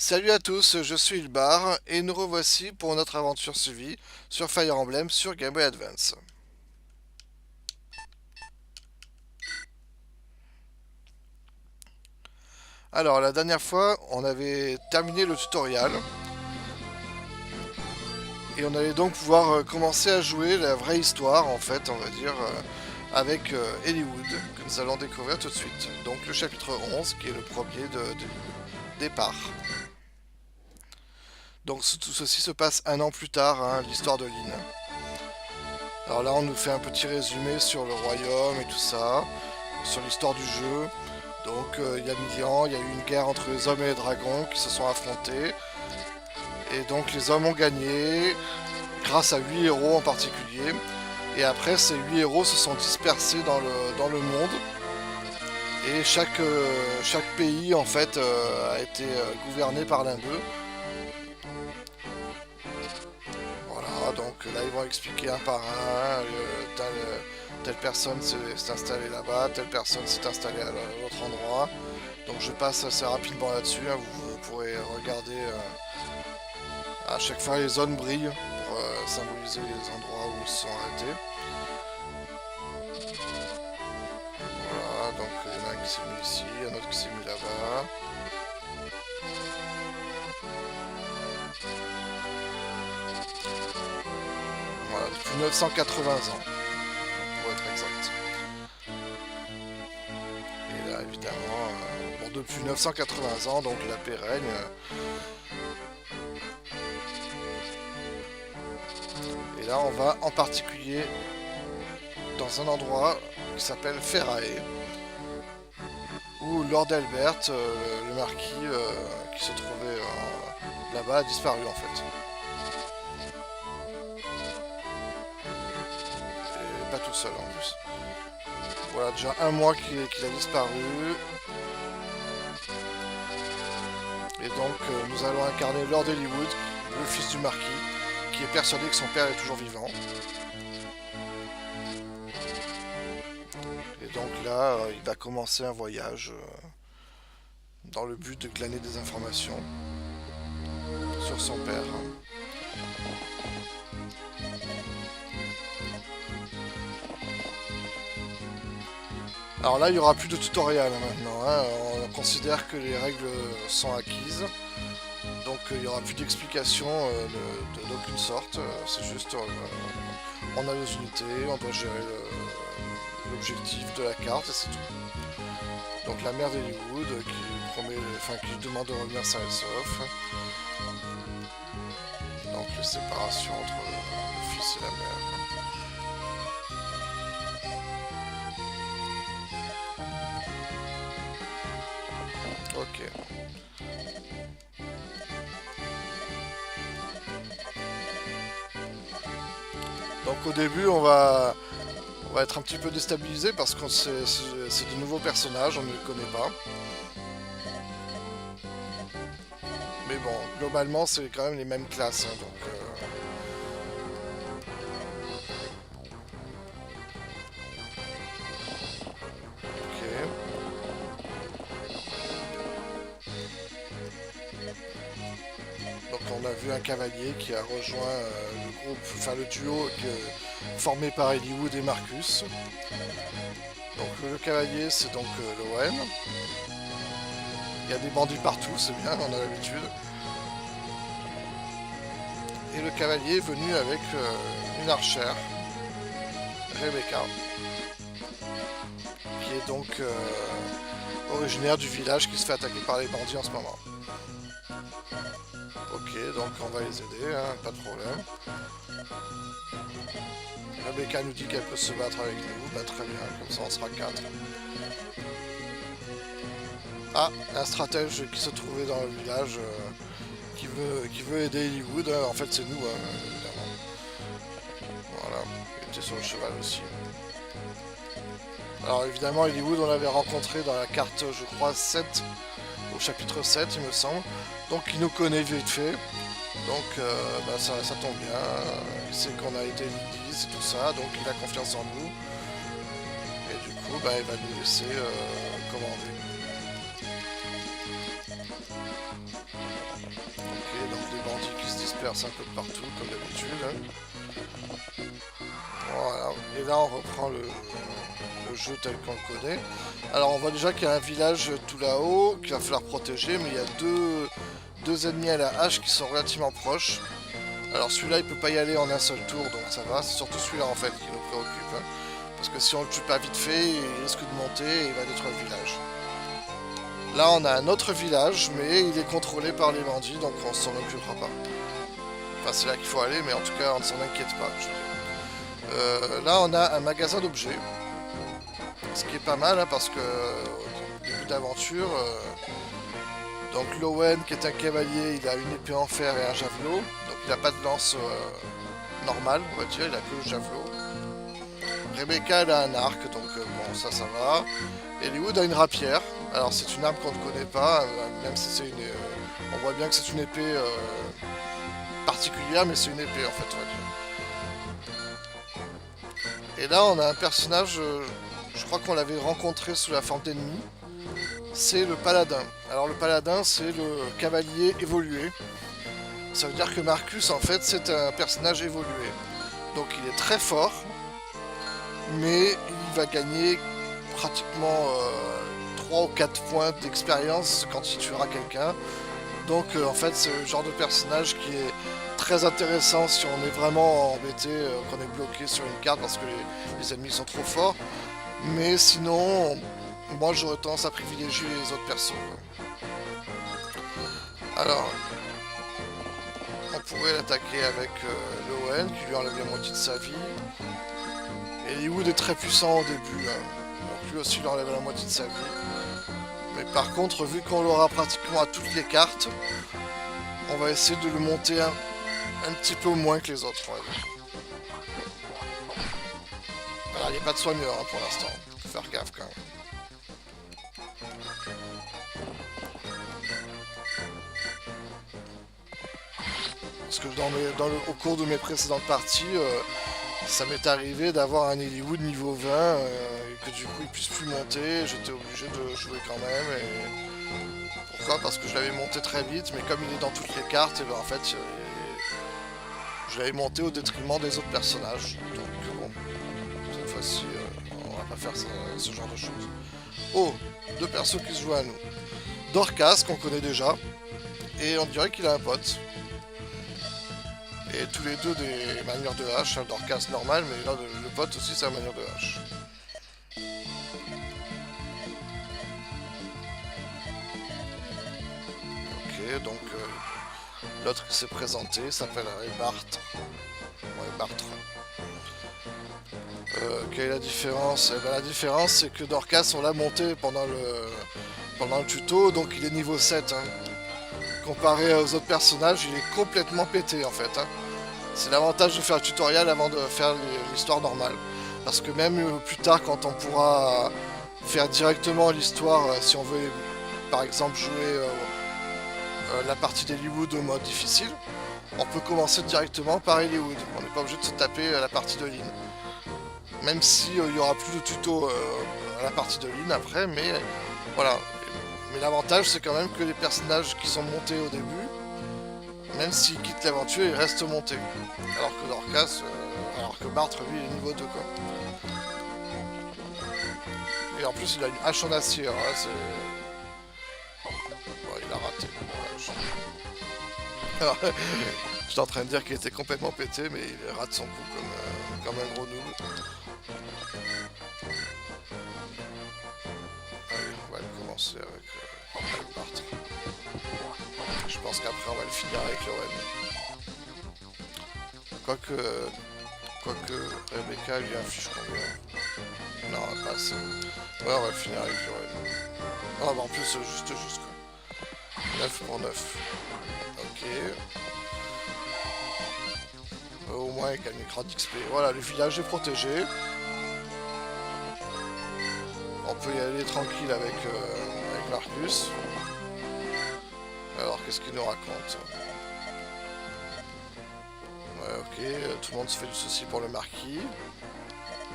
Salut à tous, je suis Ilbar et nous revoici pour notre aventure suivie sur Fire Emblem sur Game Boy Advance. Alors la dernière fois on avait terminé le tutoriel et on allait donc pouvoir commencer à jouer la vraie histoire en fait on va dire avec Eliwood que nous allons découvrir tout de suite. Donc le chapitre 11 qui est le premier de départ. Donc tout ceci se passe un an plus tard, hein, l'histoire de Lynn. Alors là on nous fait un petit résumé sur le royaume et tout ça, sur l'histoire du jeu. Donc il y a 1000 ans, il y a eu une guerre entre les hommes et les dragons qui se sont affrontés. Et donc les hommes ont gagné grâce à 8 héros en particulier. Et après ces 8 héros se sont dispersés dans le monde. Et chaque pays en fait a été gouverné par l'un d'eux. Voilà, donc là ils vont expliquer un par un, telle personne s'est installée là-bas, telle personne s'est installée à l'autre endroit. Donc je passe assez rapidement là-dessus, hein, vous pourrez regarder à chaque fois les zones brillent pour symboliser les endroits où ils se sont arrêtés. Voilà, donc il y en a un qui s'est mis ici, un autre qui s'est mis là-bas. Voilà, depuis 980 ans, pour être exact. Et là, évidemment, bon, depuis 980 ans, donc la paix règne. Et là, on va en particulier dans un endroit qui s'appelle Ferrae, où Lord Albert, le marquis qui se trouvait là-bas, a disparu en fait. Et pas tout seul en plus. Voilà, déjà un mois qu'il a disparu. Et donc nous allons incarner Lord Eliwood, le fils du marquis, qui est persuadé que son père est toujours vivant. Et donc là, il va commencer un voyage dans le but de glaner des informations sur son père. Alors là, il n'y aura plus de tutoriel maintenant, hein. On considère que les règles sont acquises. Donc il n'y aura plus d'explication d'aucune sorte. C'est juste, on a les unités, on doit gérer l'objectif de la carte et c'est tout. Donc la mère d'Hollywood qui demande de revenir sain et sauf. Donc les séparations entre le fils et la mère. Ok. Donc au début on va être un petit peu déstabilisé parce que c'est de nouveaux personnages, on ne les connaît pas. Mais bon, globalement c'est quand même les mêmes classes, hein, donc ok. Donc on a vu un cavalier qui a rejoint le groupe, enfin le duo formé par Eliwood et Marcus. Donc le cavalier c'est donc l'OM. Il y a des bandits partout, c'est bien, on a l'habitude. Et le cavalier est venu avec une archère, Rebecca, qui est donc originaire du village qui se fait attaquer par les bandits en ce moment. Ok, donc on va les aider, hein, pas de problème. Rebecca nous dit qu'elle peut se battre avec nous, bah très bien, comme ça on sera 4. Ah, un stratège qui se trouvait dans le village qui veut aider Eliwood, hein. En fait c'est nous, hein, évidemment. Voilà, il était sur le cheval aussi. Alors évidemment Eliwood on l'avait rencontré dans la carte je crois 7, au chapitre 7 il me semble. Donc il nous connaît vite fait. Donc bah, ça tombe bien. Il sait qu'on a été Lydis et tout ça, donc il a confiance en nous. Et du coup bah, il va nous laisser commander. disperse un peu de partout, comme d'habitude. Voilà, et là on reprend le jeu tel qu'on le connaît. Alors on voit déjà qu'il y a un village tout là-haut qu'il va falloir protéger, mais il y a deux ennemis à la hache qui sont relativement proches. Alors celui-là il peut pas y aller en un seul tour, donc ça va, c'est surtout celui-là en fait qui nous préoccupe. Parce que si on le tue pas vite fait, il risque de monter et il va détruire le village. Là on a un autre village, mais il est contrôlé par les bandits, donc on s'en occupera pas. Enfin c'est là qu'il faut aller, mais en tout cas on ne s'en inquiète pas, je veux dire. Là on a un magasin d'objets. Ce qui est pas mal, hein, parce que au début d'aventure, donc Lowen qui est un cavalier, il a une épée en fer et un javelot. Donc il n'a pas de lance normale, on va dire, il a que le javelot. Rebecca elle a un arc, donc bon ça va. Eliwood a une rapière. Alors c'est une arme qu'on ne connaît pas, même si c'est une... on voit bien que c'est une épée particulière, mais c'est une épée en fait, on va dire. Et là on a un personnage, je crois qu'on l'avait rencontré sous la forme d'ennemi. C'est le paladin. Alors le paladin c'est le cavalier évolué. Ça veut dire que Marcus en fait c'est un personnage évolué. Donc il est très fort, mais il va gagner pratiquement 3 ou 4 points d'expérience quand il tuera quelqu'un. Donc en fait c'est le genre de personnage qui est très intéressant si on est vraiment embêté, qu'on est bloqué sur une carte parce que les ennemis sont trop forts. Mais sinon, moi j'aurais tendance à privilégier les autres persos. Alors, on pourrait l'attaquer avec Lowen qui lui enlève la moitié de sa vie. Et Eliwood est très puissant au début, hein. Donc lui aussi il enlève la moitié de sa vie. Mais par contre, vu qu'on l'aura pratiquement à toutes les cartes, on va essayer de le monter un petit peu moins que les autres, on va dire. Alors, il n'y a pas de soigneur hein, pour l'instant, faut faire gaffe quand même. Parce que au cours de mes précédentes parties, ça m'est arrivé d'avoir un Eliwood niveau 20 et que du coup il puisse plus monter, j'étais obligé de jouer quand même. Et... pourquoi? Parce que je l'avais monté très vite, mais comme il est dans toutes les cartes, et ben en fait je l'avais monté au détriment des autres personnages. Donc bon, cette fois-ci on va pas faire ce genre de choses. Oh, deux persos qui se jouent à nous. Dorcas qu'on connaît déjà, et on dirait qu'il a un pote. Et tous les deux des manières de hache, hein, Dorcas normal, mais là le pote aussi c'est la manière de hache. Ok, donc l'autre qui s'est présenté s'appelle Bartre. Ouais, Bartre. Quelle est la différence? Eh ben, la différence c'est que Dorcas on l'a monté pendant le tuto, donc il est niveau 7. Hein. Comparé aux autres personnages, il est complètement pété en fait. Hein. C'est l'avantage de faire le tutoriel avant de faire l'histoire normale. Parce que même plus tard, quand on pourra faire directement l'histoire, si on veut par exemple jouer la partie d'Eliwood au mode difficile, on peut commencer directement par Eliwood. On n'est pas obligé de se taper la partie de Lyn. Même si il n'y aura plus de tuto à la partie de Lyn après, mais voilà. Mais l'avantage c'est quand même que les personnages qui sont montés au début, même s'ils quittent l'aventure, ils restent montés. Alors que Dorcas, alors que Bartre lui il est niveau 2 quoi. Et en plus il a une hache en acier, alors là c'est... bon, il a raté. Alors, j'étais en train de dire qu'il était complètement pété, mais il rate son coup comme un gros noob. Allez, on va commencer avec Bartre. Je pense qu'après on va le finir avec Lowen. Quoique Rebecca lui inflige combien? Non, pas assez. Ouais, on va le finir avec Lowen. Ah bah en plus juste quoi. 9 pour 9. Ok. Au moins il gagne une grande XP. Voilà, le village est protégé. On peut y aller tranquille avec Marcus. Alors, qu'est-ce qu'il nous raconte? Ouais, ok, tout le monde se fait du souci pour le marquis.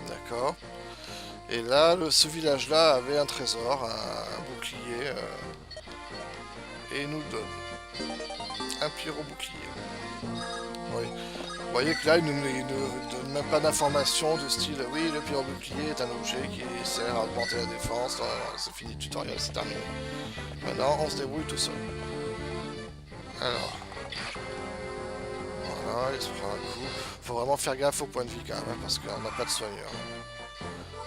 D'accord. Et là, ce village-là avait un trésor, un bouclier. Et il nous le donne. Un pyro-bouclier. Oui. Vous voyez que là, il ne donne même pas d'informations de style oui, le pyro-bouclier est un objet qui sert à augmenter la défense. C'est fini le tutoriel, c'est terminé. Maintenant, on se débrouille tout seul. Alors. Voilà, il se prend un coup. Faut vraiment faire gaffe au point de vie quand même, hein, parce qu'on n'a pas de soigneur.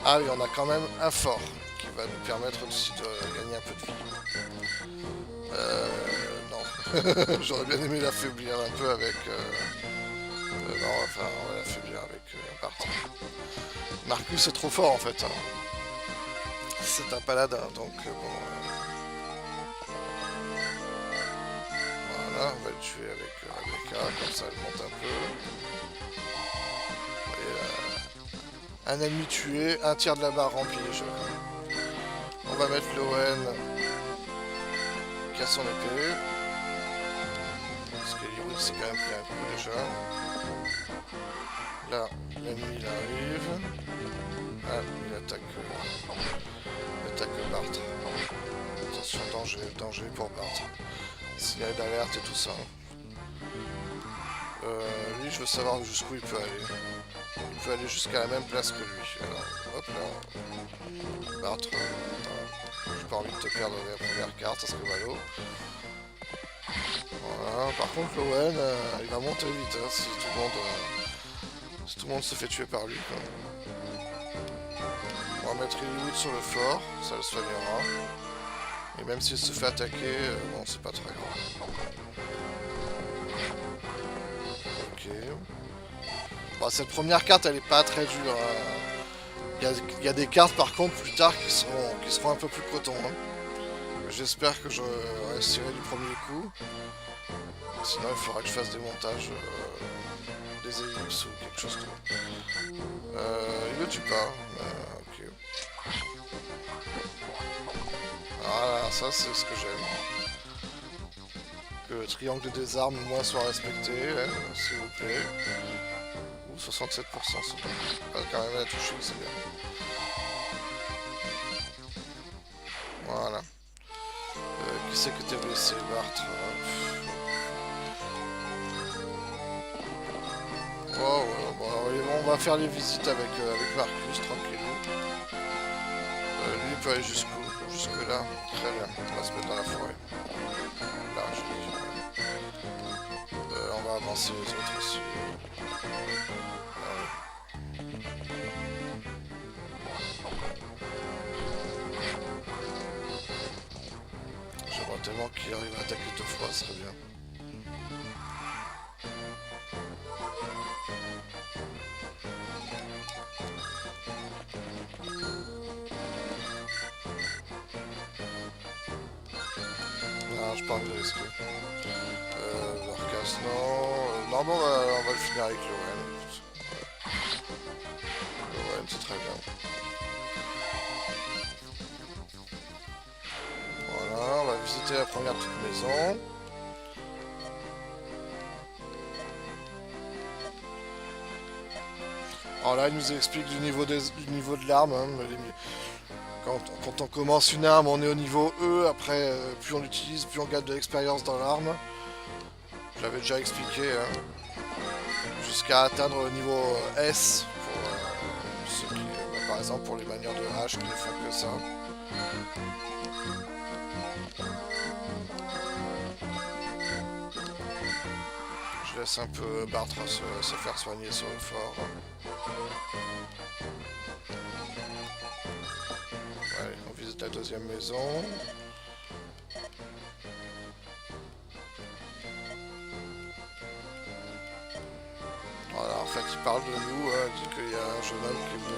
Ah oui, on a quand même un fort qui va nous permettre aussi de gagner un peu de vie. Non. J'aurais bien aimé l'affaiblir un peu avec... non, enfin, on va l'affaiblir avec Bart. Marcus est trop fort en fait. Hein. C'est un paladin, donc bon... Voilà, on va le tuer avec Rebecca, comme ça elle monte un peu. Et, un ennemi tué, un tiers de la barre remplie déjà. On va mettre Lowen qui a son épée. Parce que Hollywood c'est quand même pris un coup déjà. Là, l'ennemi il arrive. Ah, il attaque Bart. Attention, danger pour Bart. Signal d'alerte et tout ça. Lui, je veux savoir jusqu'où il peut aller. Il peut aller jusqu'à la même place que lui. Alors, hop là. Bart, j'ai pas envie de te perdre la première carte, ça serait malo. Voilà. Par contre, Lowen, il va monter vite hein, si tout le monde se fait tuer par lui. Quoi. On va mettre Hollywood sur le fort, ça le soignera. Et même s'il se fait attaquer, bon, c'est pas très grave. Ok. Bon, cette première carte, elle est pas très dure. Hein. Il y a des cartes, par contre, plus tard, qui seront un peu plus coton. Hein. J'espère que je réussirai du premier coup. Sinon, il faudra que je fasse des montages, des ellipses ou quelque chose de... il le tue pas. Ok. Voilà, ça c'est ce que j'aime. Que le triangle des armes au moins soit respecté, s'il vous plaît. Ou 67%, c'est bon. Quand même, elle a touché, c'est bien. Voilà. Qui c'est que t'es blessé, Bart? Oh, ouais, bon, on va faire les visites avec Marcus, tranquillou. Lui, il peut aller jusque là. Très bien. On va se mettre dans la forêt. Là, je dis. On va avancer les autres aussi. J'aimerais tellement qu'il arrive à attaquer 2 fois, ce serait bien. Non, je pas envie de risquer. L'Orcas, non. Non, bon, on va le finir avec Lowen. Lowen, c'est très bien. Voilà, on va visiter la première petite maison. Alors là, il nous explique du niveau de l'arme. Hein, quand on commence une arme, on est au niveau E. Après, plus on l'utilise, plus on gagne de l'expérience dans l'arme. Je l'avais déjà expliqué. Hein, jusqu'à atteindre le niveau S. Pour ceux qui, par exemple, pour les manières de hache qui ne font que ça. Je laisse un peu Bart se faire soigner sur le fort. Allez, on visite la deuxième maison. Voilà, en fait, il parle de nous, il dit qu'il y a un jeune homme qui est venu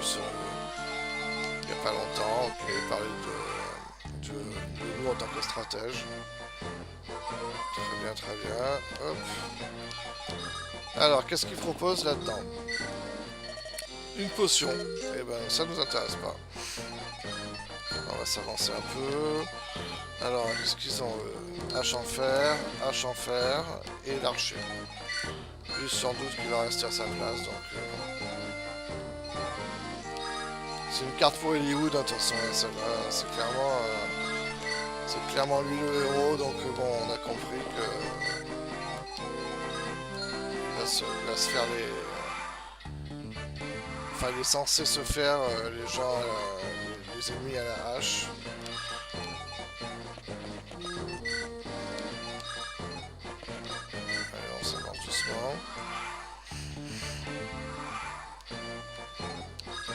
il n'y a pas longtemps, qui avait parlé de nous en tant que stratège. Très bien, très bien. Hop. Alors, qu'est-ce qu'il propose là-dedans? Une potion. Eh ben, ça nous intéresse pas. On va s'avancer un peu. Alors, qu'est-ce qu'ils ont? Hache en fer et l'archer. Plus sans doute qu'il va rester à sa place, donc... C'est une carte pour Hollywood, hein, de toute façon, c'est clairement lui le héros, donc bon, on a compris que... se faire les... Enfin, il est censé se faire les gens, les ennemis à la hache. Allez, on s'avance doucement.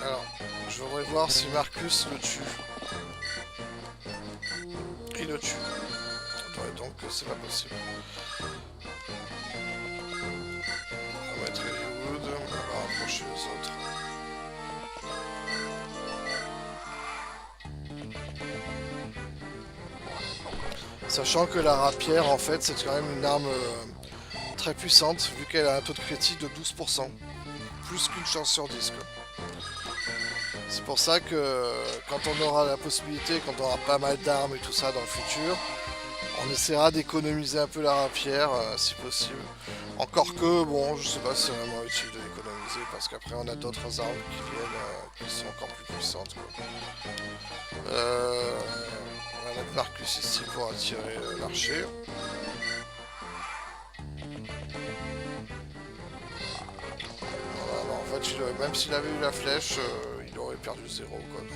Alors, je voudrais voir si Marcus le tue. Il le tue. Ouais, donc c'est pas possible. On va mettre Hollywood, on va rapprocher les autres. Sachant que la rapière, en fait, c'est quand même une arme très puissante, vu qu'elle a un taux de critique de 12%. Plus qu'une chance sur 10, quoi. C'est pour ça que quand on aura la possibilité, quand on aura pas mal d'armes et tout ça dans le futur, on essaiera d'économiser un peu la rapière, si possible. Encore que, bon, je sais pas si c'est vraiment utile de l'économiser, parce qu'après on a d'autres armes qui viennent, qui sont encore plus puissantes, quoi. On va mettre Marcus ici pour attirer l'archer. Voilà, non, en fait, même s'il avait eu la flèche, il aurait perdu 0, quoi, donc...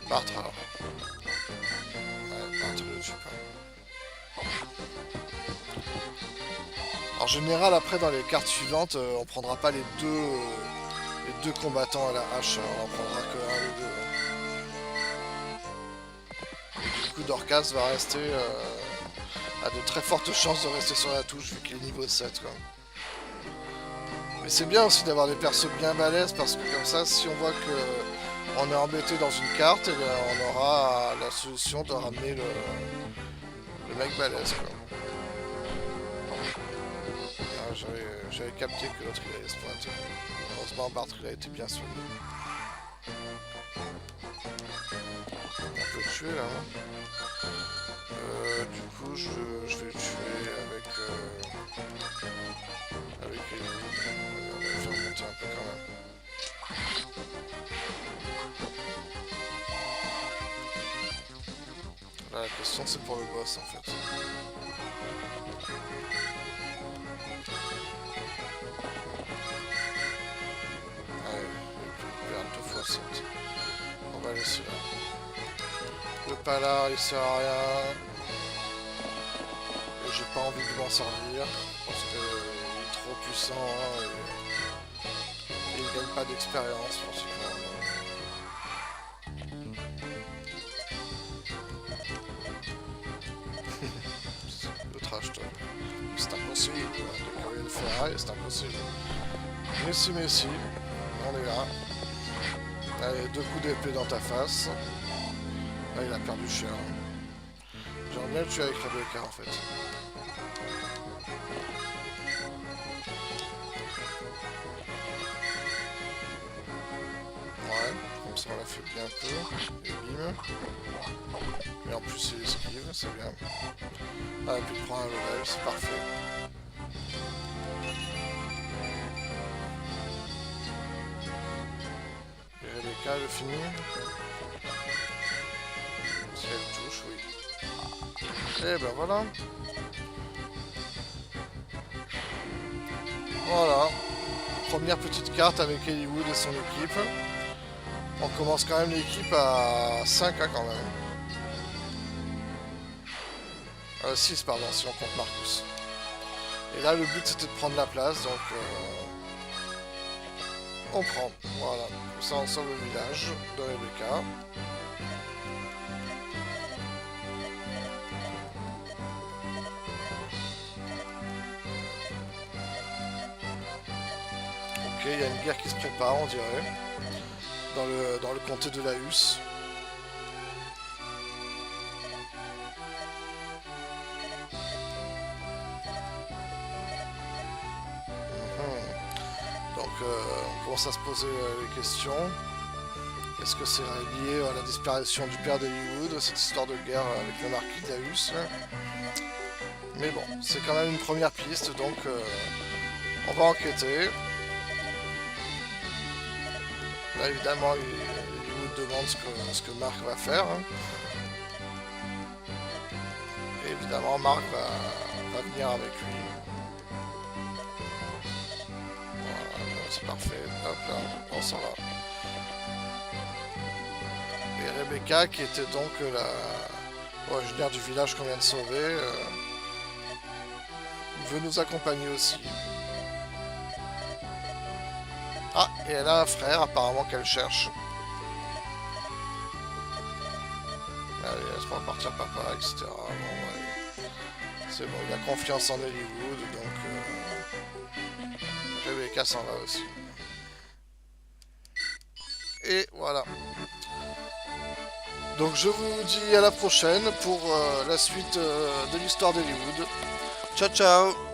Bartre alors. Ouais, Bartre le tue pas. En général, après, dans les cartes suivantes, on prendra pas les deux combattants à la hache, on en prendra que un ou deux. Du coup, Dorcas va rester a de très fortes chances de rester sur la touche vu qu'il est niveau 7, quoi. Mais c'est bien aussi d'avoir des persos bien balèzes parce que comme ça, si on voit que on est embêté dans une carte, et on aura la solution de ramener le mec balèze, quoi. Ah, j'avais capté que l'autre il allait se pointer. Heureusement, Bartre il a été bien soigné. On peut le tuer là, hein. Du coup, je vais le tuer avec Ellie. On va le faire monter un peu quand même. Là, la question c'est pour le boss en fait. Allez, il perd 2 fois 7. On va laisser là. Le palard il sert à rien. Et j'ai pas envie de m'en servir. Parce qu'il est trop puissant et il gagne pas d'expérience principalement. Le trash talk. C'est impossible de courir le ferraille, c'est impossible. Mais si, on est là. Allez, 2 coups d'épée dans ta face. Là, il a perdu cher. J'aimerais bien le tuer avec Rebecca en fait. Ouais, comme ça on l'a fait bien peu. Et bim. Et en plus il esquive, c'est bien. Ah, et puis il prend un level, c'est parfait. Et Rebecca, elle finit. Si elle touche, oui. Et ben voilà. Voilà. Première petite carte avec Hollywood et son équipe. On commence quand même l'équipe à 5 quand même. 6 pardon, si on compte Marcus. Et là le but c'était de prendre la place, donc on prend. Voilà. Comme ça on sauve le village de Rebecca. Ok, il y a une guerre qui se prépare, on dirait, dans le comté de Laus. Donc, on commence à se poser les questions. Est-ce que c'est lié à la disparition du père d'Hollywood, cette histoire de guerre avec le marquis de Laus? Mais bon, c'est quand même une première piste, donc on va enquêter. Là, évidemment, Hollywood me demande ce que Marc va faire. Hein. Et évidemment, Marc va venir avec lui. Voilà, c'est parfait. Hop là, on s'en va. Et Rebecca, qui était donc originaire du village qu'on vient de sauver, veut nous accompagner aussi. Ah, et elle a un frère apparemment qu'elle cherche. Allez, laisse-moi partir papa, etc. Bon, ouais. C'est bon, il a confiance en Hollywood, donc Rebecca s'en va aussi. Et voilà. Donc je vous dis à la prochaine pour la suite de l'histoire d'Hollywood. Ciao ciao.